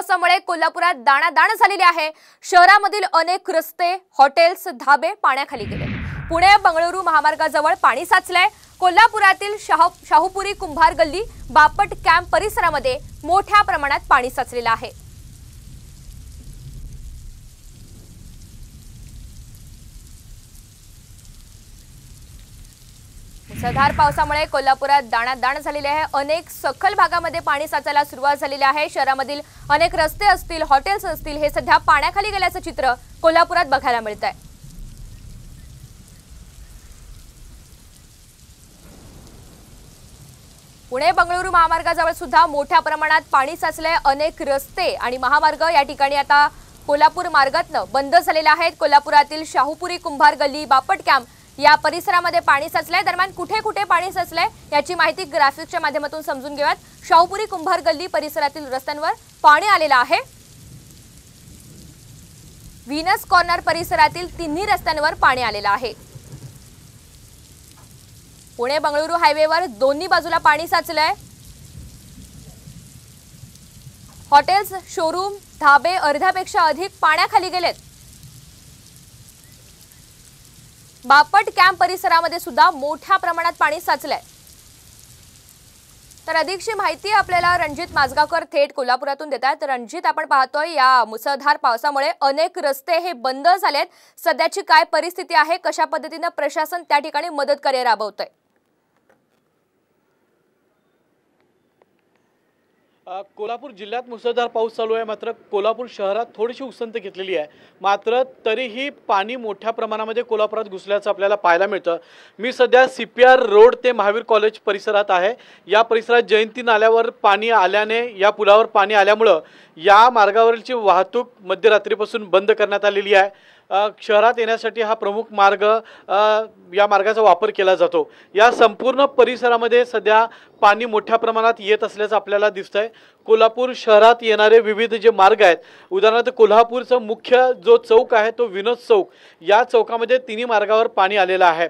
पावसामुळे कोल्हापुरात दाणादाण झालेली आहे। शहरामधील अनेक रस्ते, हॉटेल्स, धाबे पाण्याखाली गेले। पुणे बंगळुरू महामार्गाजवळ पाणी साचलंय। कोल्हापुरातील शाहूपुरी कुंभार गल्ली, बापट कॅम्प परिसरामध्ये मोठ्या प्रमाणात पाणी साचलेलं आहे। मुसळधार पावसामुळे कोल्हापुरात दाणादाण झालेले आहे। अनेक सखल भागामध्ये पाणी साचायला सुरुवात झालेली आहे। शहरामधील अनेक रस्ते असतील, हॉटेल्स असतील, हे सध्या पाण्याखाली गेल्याचं चित्र कोल्हापुरात बघायला मिळतंय। पुणे बंगळुरू महामार्गाजवळ सुद्धा मोठ्या प्रमाणात पाणी साचलंय। अनेक रस्ते आणि महामार्ग या ठिकाणी आता कोल्हापूर मार्गातनं बंद झालेले आहेत। कोल्हापुरातील शाहूपुरी कुंभार गल्ली, बापट कॅम्प या परिसरामध्ये पाणी साचलंय। दरम्यान कुठे कुठे पाणी साचलंय याची माहिती ग्राफिक्सच्या माध्यमातून समजून घेऊयात। शाहूपुरी कुंभार गल्ली परिसरातील रस्त्यांवर पाणी आलेलं आहे। व्हीनस कॉर्नर परिसरातील तिन्ही रस्त्यांवर पाणी आलेलं आहे। पुणे बंगळुरू हायवेवर दोन्ही बाजूला पाणी साचलंय। हॉटेल्स, शोरूम, धाबे अर्ध्यापेक्षा अधिक पाण्याखाली गेलेत। बापट कॅम्प परिसरामध्ये सुद्धा मोठ्या प्रमाणात पाणी साचलंय। तर अधिकची माहिती आपल्याला रणजित माजगावकर थेट कोल्हापुरातून देतात। रणजित, आपण पाहतोय या मुसळधार पावसामुळे अनेक रस्ते हे बंद झालेत। सध्याची काय परिस्थिती आहे, कशा पद्धतीने प्रशासन त्या ठिकाणी मदत कार्य राबवतंय? कोल्हापूर जिल्ह्यात मुसळधार पाऊस चालू आहे, मात्र कोल्हापूर शहरात थोडीशी उसंत घेतलेली आहे। मात्र तरीही पाणी मोठ्या प्रमाणामध्ये कोल्हापुरात घुसल्याचं आपल्याला पाहायला मिळतं। मी सध्या CPR रोड ते महावीर कॉलेज परिसरात आहे। या परिसरात जयंती नाल्यावर पाणी आल्याने, या पुलावर पाणी आल्यामुळं या मार्गावरची वाहतूक मध्यरात्रीपासून बंद करण्यात आलेली आहे। शहरात येण्यासाठी हा प्रमुख मार्ग, या मार्गाचा वापर केला जातो। या संपूर्ण परिसरामध्ये सध्या पाणी मोठ्या प्रमाणात येत असल्याचं आपल्याला दिसतंय। कोल्हापूर शहरात येणारे विविध जे मार्ग आहेत, उदाहरणार्थ कोल्हापूरचं मुख्य जो चौक आहे तो विनोद चौक, या चौकामध्ये तिन्ही मार्गावर पाणी आलेलं आहे।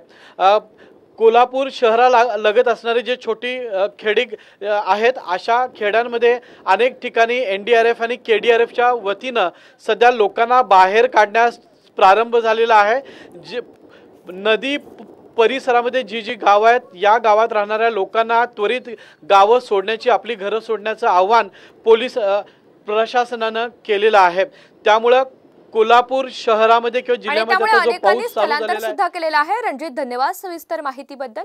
कोल्हापूर शहराला लगत असणारे जे छोटी खेडी आहेत, अशा खेड्यांमध्ये अनेक ठिकाणी NDRF आणि KDRFच्या वतीनं सध्या लोकांना बाहेर काढण्यास प्रारंभ झालेला आहे। जे नदी परिसरामध्ये जी गावं आहेत, या गावात राहणाऱ्या लोकांना त्वरित गावं सोडण्याची, आपली घरं सोडण्याचं आव्हान पोलीस प्रशासनानं केलेलं आहे। त्यामुळे कोल्हापूर शहरामध्ये किंवा जिल्ह्यामध्ये जो पाऊस चालू झालेला आहे सुद्धा केलेला आहे। रणजित, धन्यवाद सविस्तर माहितीबद्दल।